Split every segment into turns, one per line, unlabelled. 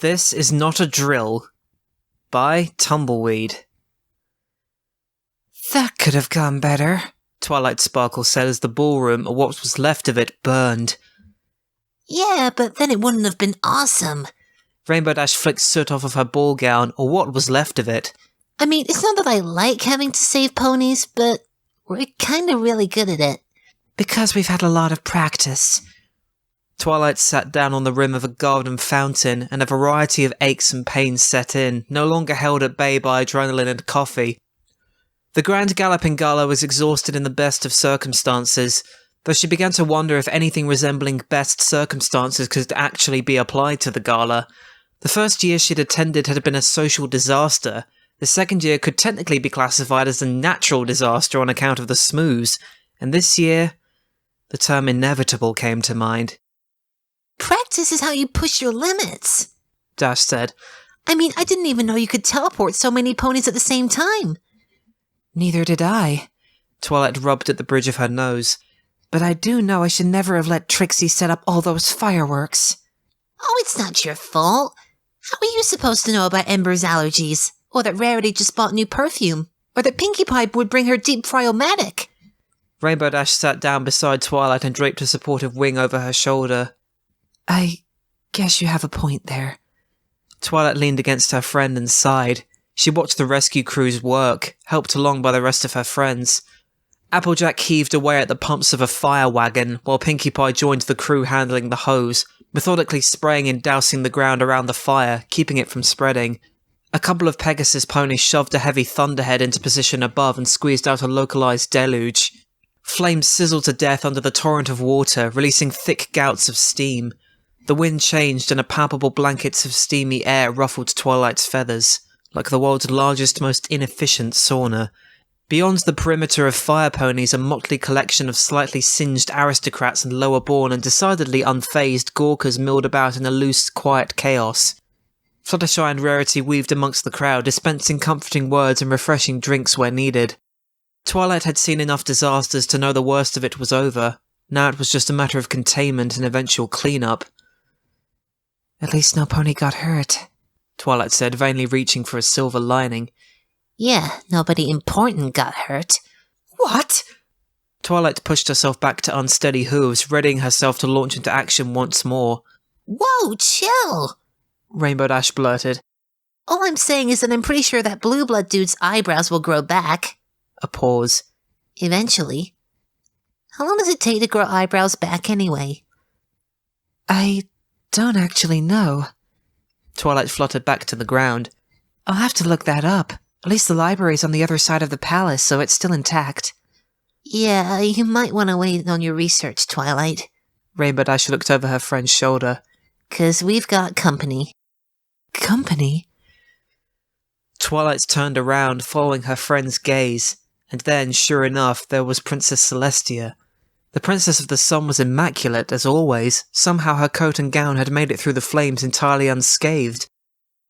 This is Not a Drill by Tumbleweed. That could have gone better, Twilight Sparkle said as the ballroom, or what was left of it, burned.
Yeah, but then it wouldn't have been awesome.
Rainbow Dash flicked soot off of her ball gown, or what was left of it.
I mean, it's not that I like having to save ponies, but we're kinda really good at it.
Because we've had a lot of practice. Twilight sat down on the rim of a garden fountain, and a variety of aches and pains set in, no longer held at bay by adrenaline and coffee. The Grand Galloping Gala was exhausted in the best of circumstances, though she began to wonder if anything resembling best circumstances could actually be applied to the gala. The first year she'd attended had been a social disaster. The second year could technically be classified as a natural disaster on account of the smooths, and this year, the term inevitable came to mind.
Practice is how you push your limits,
Dash said.
I mean, I didn't even know you could teleport so many ponies at the same time.
Neither did I. Twilight rubbed at the bridge of her nose. But I do know I should never have let Trixie set up all those fireworks.
Oh, it's not your fault. How are you supposed to know about Ember's allergies? Or that Rarity just bought new perfume? Or that Pinkie Pie would bring her deep Fry-O-Matic?
Rainbow Dash sat down beside Twilight and draped a supportive wing over her shoulder. I guess you have a point there. Twilight leaned against her friend and sighed. She watched the rescue crews work, helped along by the rest of her friends. Applejack heaved away at the pumps of a fire wagon, while Pinkie Pie joined the crew handling the hose, methodically spraying and dousing the ground around the fire, keeping it from spreading. A couple of Pegasus ponies shoved a heavy thunderhead into position above and squeezed out a localized deluge. Flames sizzled to death under the torrent of water, releasing thick gouts of steam. The wind changed and a palpable blankets of steamy air ruffled Twilight's feathers, like the world's largest, most inefficient sauna. Beyond the perimeter of fire ponies, a motley collection of slightly singed aristocrats and lower-born and decidedly unfazed gawkers milled about in a loose, quiet chaos. Fluttershy and Rarity weaved amongst the crowd, dispensing comforting words and refreshing drinks where needed. Twilight had seen enough disasters to know the worst of it was over. Now it was just a matter of containment and eventual clean-up. At least no pony got hurt, Twilight said, vainly reaching for a silver lining.
Yeah, nobody important got hurt.
What? Twilight pushed herself back to unsteady hooves, readying herself to launch into action once more.
Whoa, chill!
Rainbow Dash blurted.
All I'm saying is that I'm pretty sure that Blue Blood dude's eyebrows will grow back.
A pause.
Eventually. How long does it take to grow eyebrows back anyway?
I don't actually know. Twilight fluttered back to the ground. I'll have to look that up. At least the library's on the other side of the palace, so it's still intact.
Yeah, you might want to wait on your research, Twilight.
Rainbow Dash looked over her friend's shoulder.
'Cause we've got company.
Company? Twilight turned around, following her friend's gaze, and then, sure enough, there was Princess Celestia. The Princess of the Sun was immaculate, as always. Somehow her coat and gown had made it through the flames entirely unscathed.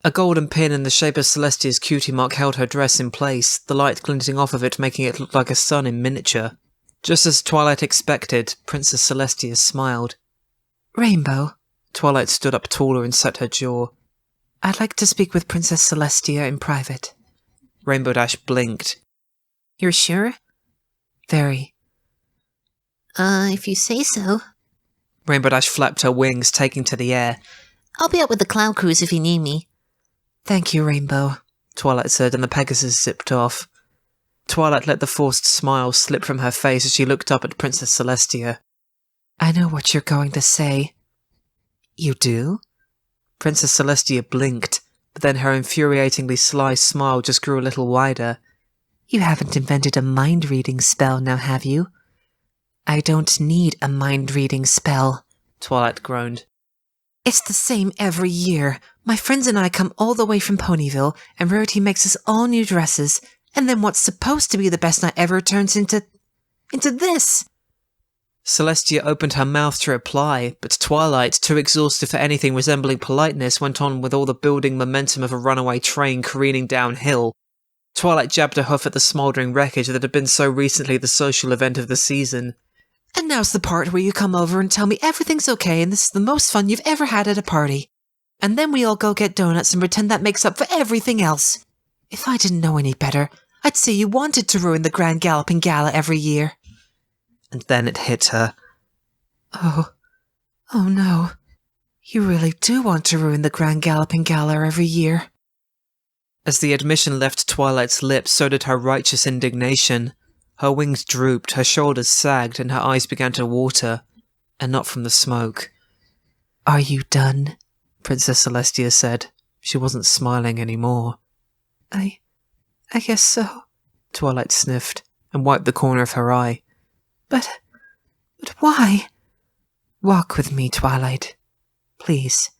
A golden pin in the shape of Celestia's cutie mark held her dress in place, the light glinting off of it making it look like a sun in miniature. Just as Twilight expected, Princess Celestia smiled. Rainbow. Twilight stood up taller and set her jaw. I'd like to speak with Princess Celestia in private. Rainbow Dash blinked.
You're sure?
Very.
If you say so.
Rainbow Dash flapped her wings, taking to the air.
I'll be up with the Cloud Cruise if you need me.
Thank you, Rainbow, Twilight said, and the Pegasus zipped off. Twilight let the forced smile slip from her face as she looked up at Princess Celestia. I know what you're going to say. You do? Princess Celestia blinked, but then her infuriatingly sly smile just grew a little wider. You haven't invented a mind-reading spell now, have you? I don't need a mind-reading spell, Twilight groaned. It's the same every year. My friends and I come all the way from Ponyville, and Rarity makes us all new dresses, and then what's supposed to be the best night ever turns into this. Celestia opened her mouth to reply, but Twilight, too exhausted for anything resembling politeness, went on with all the building momentum of a runaway train careening downhill. Twilight jabbed a hoof at the smouldering wreckage that had been so recently the social event of the season. And now's the part where you come over and tell me everything's okay and this is the most fun you've ever had at a party.
And then we all go get donuts and pretend that makes up for everything else. If I didn't know any better, I'd say you wanted to ruin the Grand Galloping Gala every year.
And then it hit her.
Oh no. You really do want to ruin the Grand Galloping Gala every year.
As the admission left Twilight's lips, so did her righteous indignation. Her wings drooped, her shoulders sagged, and her eyes began to water, and not from the smoke.
Are you done?
Princess Celestia said. She wasn't smiling anymore.
I guess so,
Twilight sniffed, and wiped the corner of her eye.
But why? Walk with me, Twilight. Please.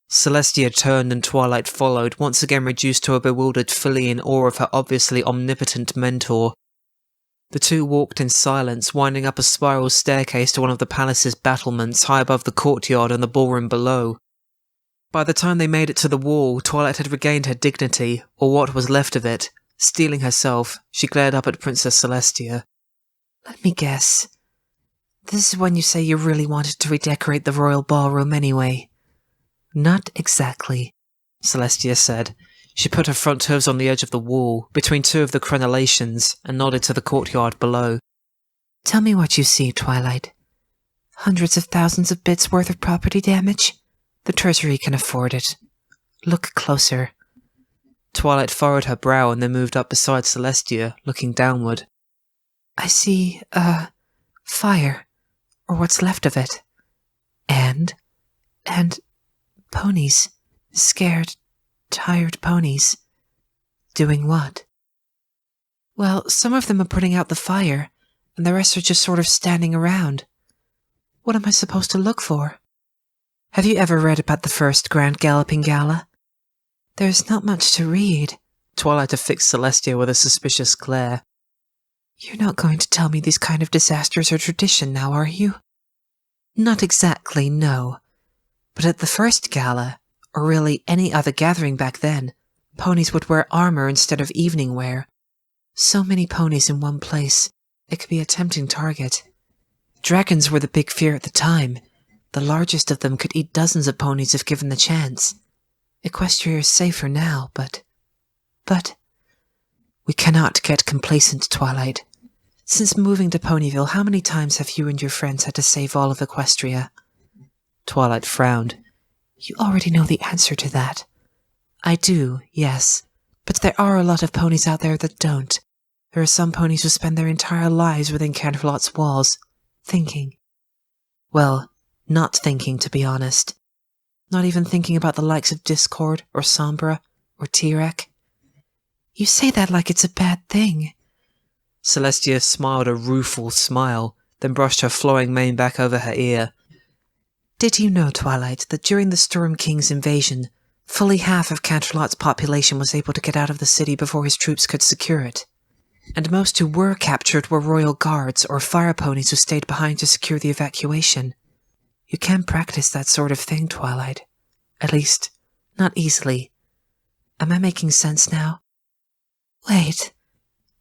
Celestia turned and Twilight followed, once again reduced to a bewildered filly in awe of her obviously omnipotent mentor. The two walked in silence, winding up a spiral staircase to one of the palace's battlements high above the courtyard and the ballroom below. By the time they made it to the wall, Twilight had regained her dignity, or what was left of it. Steeling herself, she glared up at Princess Celestia.
Let me guess. This is when you say you really wanted to redecorate the royal ballroom anyway.
Not exactly, Celestia said. She put her front hooves on the edge of the wall, between two of the crenellations, and nodded to the courtyard below.
Tell me what you see, Twilight. Hundreds of thousands of bits worth of property damage? The Treasury can afford it. Look closer.
Twilight furrowed her brow and then moved up beside Celestia, looking downward.
I see, fire, or what's left of it. And ponies. Scared, tired ponies. Doing what? Well, some of them are putting out the fire, and the rest are just sort of standing around. What am I supposed to look for? Have you ever read about the first Grand Galloping Gala? There's not much to read.
Twilight affixed Celestia with a suspicious glare.
You're not going to tell me these kind of disasters are tradition now, are you? Not exactly, no. But at the first gala, or really any other gathering back then, ponies would wear armor instead of evening wear. So many ponies in one place, it could be a tempting target. Dragons were the big fear at the time. The largest of them could eat dozens of ponies if given the chance. Equestria is safer now, but... We cannot get complacent, Twilight. Since moving to Ponyville, how many times have you and your friends had to save all of Equestria?
Twilight frowned.
You already know the answer to that. I do, yes. But there are a lot of ponies out there that don't. There are some ponies who spend their entire lives within Canterlot's walls, thinking. Well, not thinking, to be honest. Not even thinking about the likes of Discord, or Sombra, or Tirek. You say that like it's a bad thing.
Celestia smiled a rueful smile, then brushed her flowing mane back over her ear.
Did you know, Twilight, that during the Storm King's invasion, fully half of Canterlot's population was able to get out of the city before his troops could secure it? And most who were captured were royal guards or fire ponies who stayed behind to secure the evacuation. You can practice that sort of thing, Twilight. At least, not easily. Am I making sense now? Wait.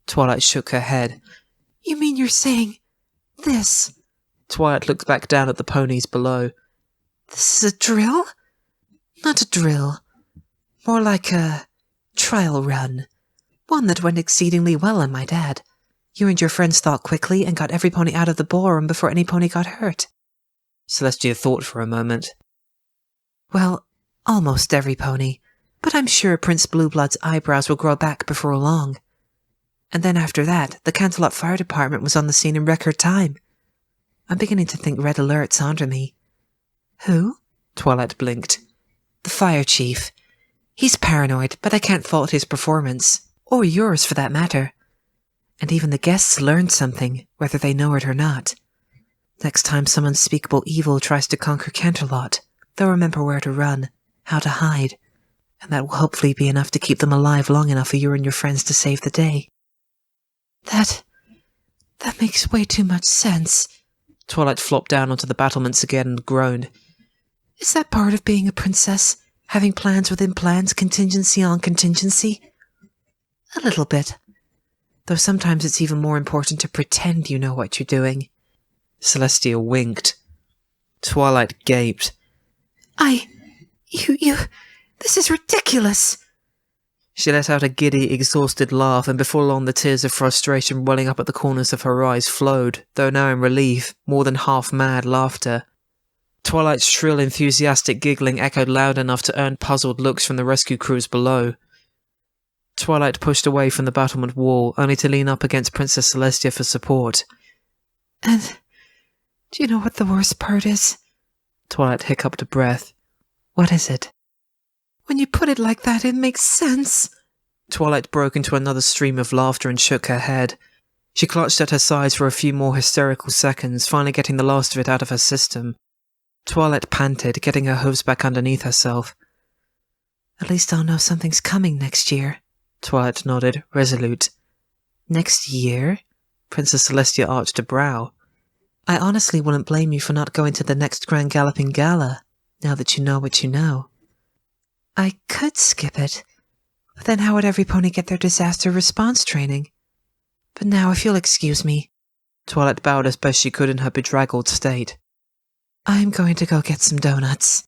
Twilight shook her head.
You mean you're saying this?
Twilight looked back down at the ponies below.
This is a drill? Not a drill. More like a trial run. One that went exceedingly well, I might add. You and your friends thought quickly and got every pony out of the ballroom before any pony got hurt.
Celestia thought for a moment.
Well, almost every pony. But I'm sure Prince Blueblood's eyebrows will grow back before long. And then after that, the Canterlot Fire Department was on the scene in record time. I'm beginning to think Red Alert's onto me. Who?
Twilight blinked.
The fire chief. He's paranoid, but I can't fault his performance. Or yours, for that matter. And even the guests learned something, whether they know it or not. Next time some unspeakable evil tries to conquer Canterlot, they'll remember where to run, how to hide, and that will hopefully be enough to keep them alive long enough for you and your friends to save the day. That makes way too much sense.
Twilight flopped down onto the battlements again and groaned.
Is that part of being a princess? Having plans within plans, contingency on contingency? A little bit. Though sometimes it's even more important to pretend you know what you're doing.
Celestia winked. Twilight gaped.
This is ridiculous.
She let out a giddy, exhausted laugh, and before long the tears of frustration welling up at the corners of her eyes flowed, though now in relief, more than half-mad laughter. Twilight's shrill, enthusiastic giggling echoed loud enough to earn puzzled looks from the rescue crews below. Twilight pushed away from the battlement wall, only to lean up against Princess Celestia for support.
And do you know what the worst part is?
Twilight hiccuped a breath.
What is it? When you put it like that, it makes sense.
Twilight broke into another stream of laughter and shook her head. She clutched at her sides for a few more hysterical seconds, finally getting the last of it out of her system. Twilight panted, getting her hooves back underneath herself.
At least I'll know something's coming next year.
Twilight nodded, resolute.
Next year?
Princess Celestia arched a brow.
I honestly wouldn't blame you for not going to the next Grand Galloping Gala, now that you know what you know. I could skip it, but then how would every pony get their disaster response training? But now, if you'll excuse me.
Twilight bowed as best she could in her bedraggled state.
I'm going to go get some donuts.